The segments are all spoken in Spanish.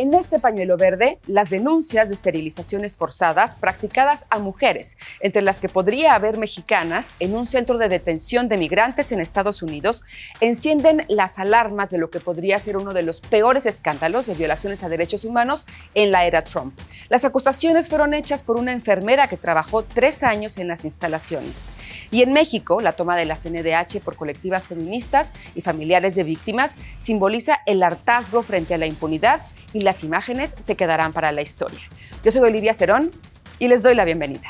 En este pañuelo verde, las denuncias de esterilizaciones forzadas practicadas a mujeres, entre las que podría haber mexicanas, en un centro de detención de migrantes en Estados Unidos, encienden las alarmas de lo que podría ser uno de los peores escándalos de violaciones a derechos humanos en la era Trump. Las acusaciones fueron hechas por una enfermera que trabajó 3 años en las instalaciones. Y en México, la toma de la CNDH por colectivas feministas y familiares de víctimas simboliza el hartazgo frente a la impunidad y las imágenes se quedarán para la historia. Yo soy Olivia Cerón y les doy la bienvenida.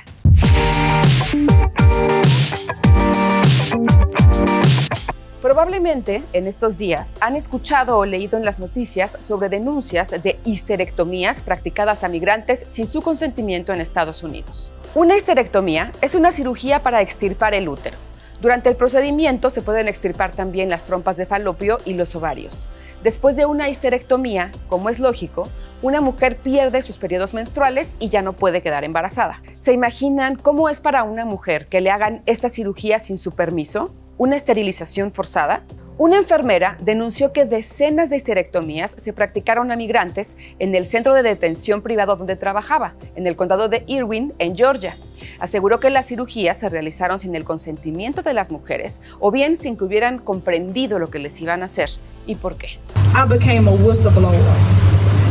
Probablemente en estos días han escuchado o leído en las noticias sobre denuncias de histerectomías practicadas a migrantes sin su consentimiento en Estados Unidos. Una histerectomía es una cirugía para extirpar el útero. Durante el procedimiento se pueden extirpar también las trompas de falopio y los ovarios. Después de una histerectomía, como es lógico, una mujer pierde sus periodos menstruales y ya no puede quedar embarazada. ¿Se imaginan cómo es para una mujer que le hagan esta cirugía sin su permiso? ¿Una esterilización forzada? Una enfermera denunció que decenas de histerectomías se practicaron a migrantes en el centro de detención privado donde trabajaba, en el condado de Irwin, en Georgia. Aseguró que las cirugías se realizaron sin el consentimiento de las mujeres o bien sin que hubieran comprendido lo que les iban a hacer y por qué. I became a whistleblower.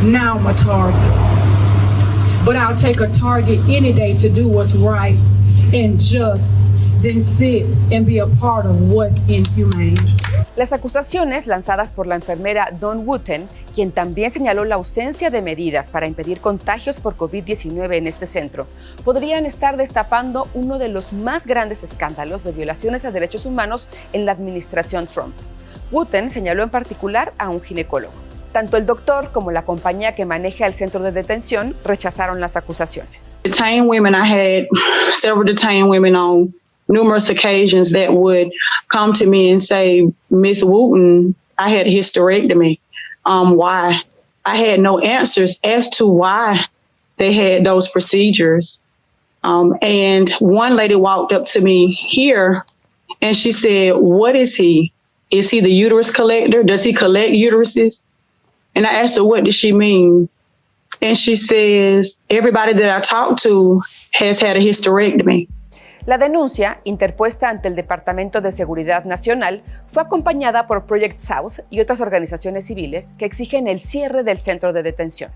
Now I'm a target. But I'll take a target any day to do what's right and just, then sit and be a part of what's inhumane. Las acusaciones lanzadas por la enfermera Dawn Wooten, quien también señaló la ausencia de medidas para impedir contagios por COVID-19 en este centro, podrían estar destapando uno de los más grandes escándalos de violaciones a derechos humanos en la administración Trump. Wooten señaló en particular a un ginecólogo. Tanto el doctor como la compañía que maneja el centro de detención rechazaron las acusaciones. Detained women, I had several detained women on numerous occasions that would come to me and say, Miss Wooten, I had a hysterectomy. Why? I had no answers as to why they had those procedures. And one lady walked up to me here and she said, what is he? Is he the uterus collector? Does he collect uteruses? And I asked her, what does she mean? And she says, everybody that I talked to has had a hysterectomy. La denuncia, interpuesta ante el Departamento de Seguridad Nacional, fue acompañada por Project South y otras organizaciones civiles que exigen el cierre del centro de detención.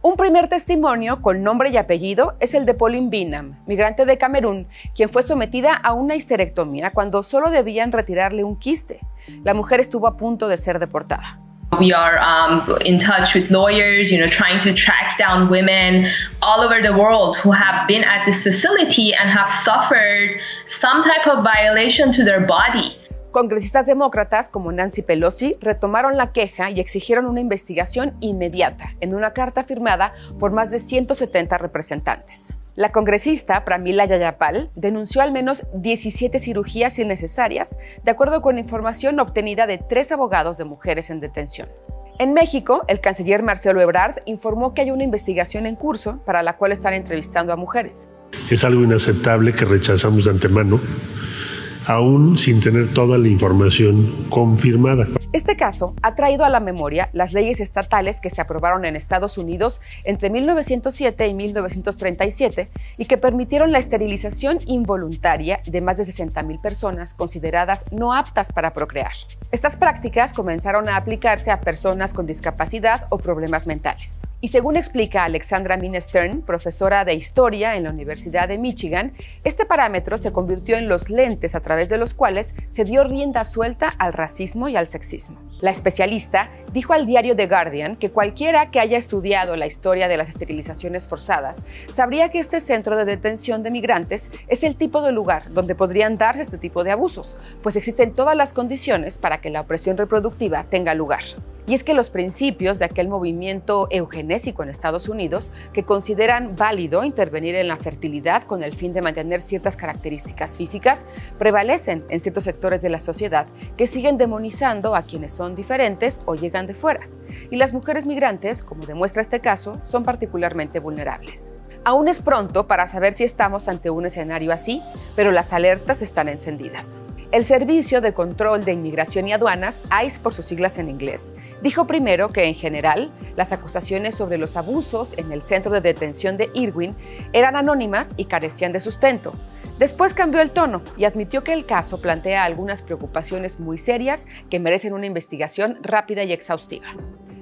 Un primer testimonio con nombre y apellido es el de Pauline Bingham, migrante de Camerún, quien fue sometida a una histerectomía cuando solo debían retirarle un quiste. La mujer estuvo a punto de ser deportada. We are in touch with lawyers, trying to track down women all over the world who have been at this facility and have suffered some type of violation to their body. Congresistas demócratas como Nancy Pelosi retomaron la queja y exigieron una investigación inmediata en una carta firmada por más de 170 representantes. La congresista Pramila Jayapal denunció al menos 17 cirugías innecesarias, de acuerdo con información obtenida de 3 abogados de mujeres en detención. En México, el canciller Marcelo Ebrard informó que hay una investigación en curso para la cual están entrevistando a mujeres. Es algo inaceptable que rechazamos de antemano, aún sin tener toda la información confirmada. Este caso ha traído a la memoria las leyes estatales que se aprobaron en Estados Unidos entre 1907 y 1937 y que permitieron la esterilización involuntaria de más de 60,000 personas consideradas no aptas para procrear. Estas prácticas comenzaron a aplicarse a personas con discapacidad o problemas mentales. Y según explica Alexandra Minestern, profesora de Historia en la Universidad de Michigan, este parámetro se convirtió en los lentes a través de los cuales se dio rienda suelta al racismo y al sexismo. La especialista dijo al diario The Guardian que cualquiera que haya estudiado la historia de las esterilizaciones forzadas sabría que este centro de detención de migrantes es el tipo de lugar donde podrían darse este tipo de abusos, pues existen todas las condiciones para que la opresión reproductiva tenga lugar. Y es que los principios de aquel movimiento eugenésico en Estados Unidos, que consideran válido intervenir en la fertilidad con el fin de mantener ciertas características físicas, prevalecen en ciertos sectores de la sociedad que siguen demonizando a quienes son diferentes o llegan de fuera. Y las mujeres migrantes, como demuestra este caso, son particularmente vulnerables. Aún es pronto para saber si estamos ante un escenario así, pero las alertas están encendidas. El Servicio de Control de Inmigración y Aduanas, ICE por sus siglas en inglés, dijo primero que en general las acusaciones sobre los abusos en el centro de detención de Irwin eran anónimas y carecían de sustento. Después cambió el tono y admitió que el caso plantea algunas preocupaciones muy serias que merecen una investigación rápida y exhaustiva.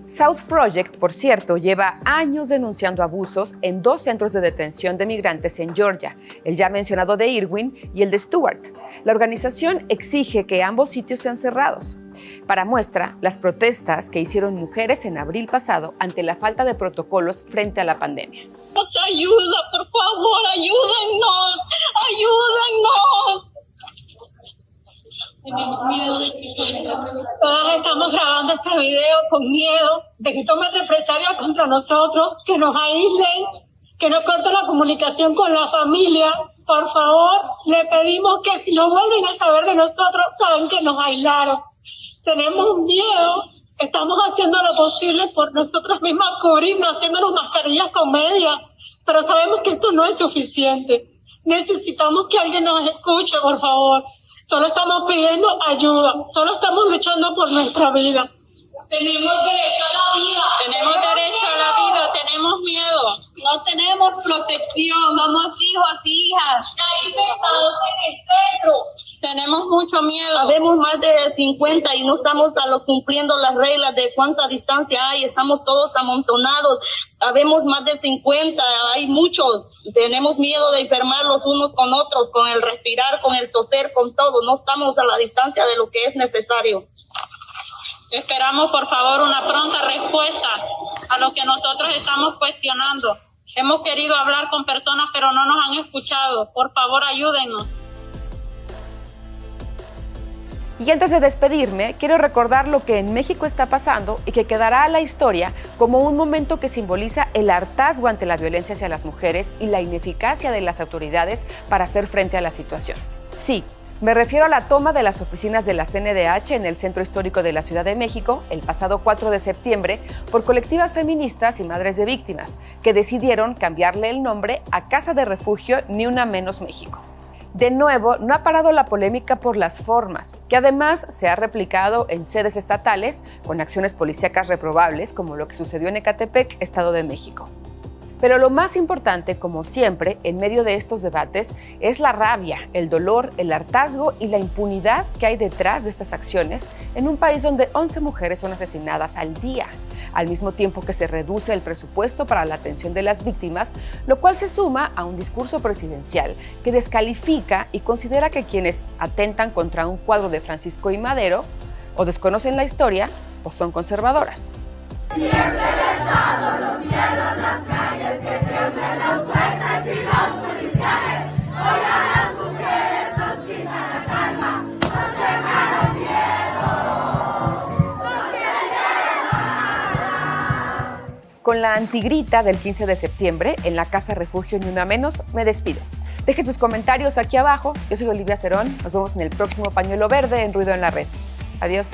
South Project, por cierto, lleva años denunciando abusos en 2 centros de detención de migrantes en Georgia, el ya mencionado de Irwin y el de Stuart. La organización exige que ambos sitios sean cerrados. Para muestra, las protestas que hicieron mujeres en abril pasado ante la falta de protocolos frente a la pandemia. ¡Ayuda, por favor, ayúdennos! ¡Ayúdennos! Tenemos miedo de que todas estamos grabando este video con miedo de que tomen represalias contra nosotros, que nos aíslen, que nos corten la comunicación con la familia. Por favor, le pedimos que si no vuelven a saber de nosotros, saben que nos aislaron. Tenemos miedo, estamos haciendo lo posible por nosotros mismas cubrirnos, haciéndonos mascarillas con medias, pero sabemos que esto no es suficiente. Necesitamos que alguien nos escuche, por favor. Solo estamos pidiendo ayuda, solo estamos luchando por nuestra vida. Tenemos derecho a la vida. Tenemos derecho a la vida, tenemos miedo. No tenemos protección, somos hijos y hijas. Hay infectados en el centro. Tenemos mucho miedo. Habemos más de 50 y no estamos cumpliendo las reglas de cuánta distancia hay. Estamos todos amontonados. Habemos más de 50, hay muchos. Tenemos miedo de enfermar los unos con otros, con el respirar, con el toser, con todo. No estamos a la distancia de lo que es necesario. Esperamos, por favor, una pronta respuesta a lo que nosotros estamos cuestionando. Hemos querido hablar con personas, pero no nos han escuchado. Por favor, ayúdennos. Y antes de despedirme, quiero recordar lo que en México está pasando y que quedará a la historia como un momento que simboliza el hartazgo ante la violencia hacia las mujeres y la ineficacia de las autoridades para hacer frente a la situación. Sí, me refiero a la toma de las oficinas de la CNDH en el Centro Histórico de la Ciudad de México el pasado 4 de septiembre por colectivas feministas y madres de víctimas que decidieron cambiarle el nombre a Casa de Refugio Ni Una Menos México. De nuevo, no ha parado la polémica por las formas, que además se ha replicado en sedes estatales con acciones policíacas reprobables, como lo que sucedió en Ecatepec, Estado de México. Pero lo más importante, como siempre, en medio de estos debates, es la rabia, el dolor, el hartazgo y la impunidad que hay detrás de estas acciones en un país donde 11 mujeres son asesinadas al día, al mismo tiempo que se reduce el presupuesto para la atención de las víctimas, lo cual se suma a un discurso presidencial que descalifica y considera que quienes atentan contra un cuadro de Francisco I. Madero o desconocen la historia o son conservadoras. Tiemble el Estado, los cielos, las calles, que tiemblen los jueces y los policiales. Hoy a las mujeres nos quitan la calma, nos dejaron miedo, no tienen nada. Con la antigrita del 15 de septiembre en la Casa Refugio Ni Una Menos, me despido. Dejen tus comentarios aquí abajo. Yo soy Olivia Cerón. Nos vemos en el próximo Pañuelo Verde en Ruido en la Red. Adiós.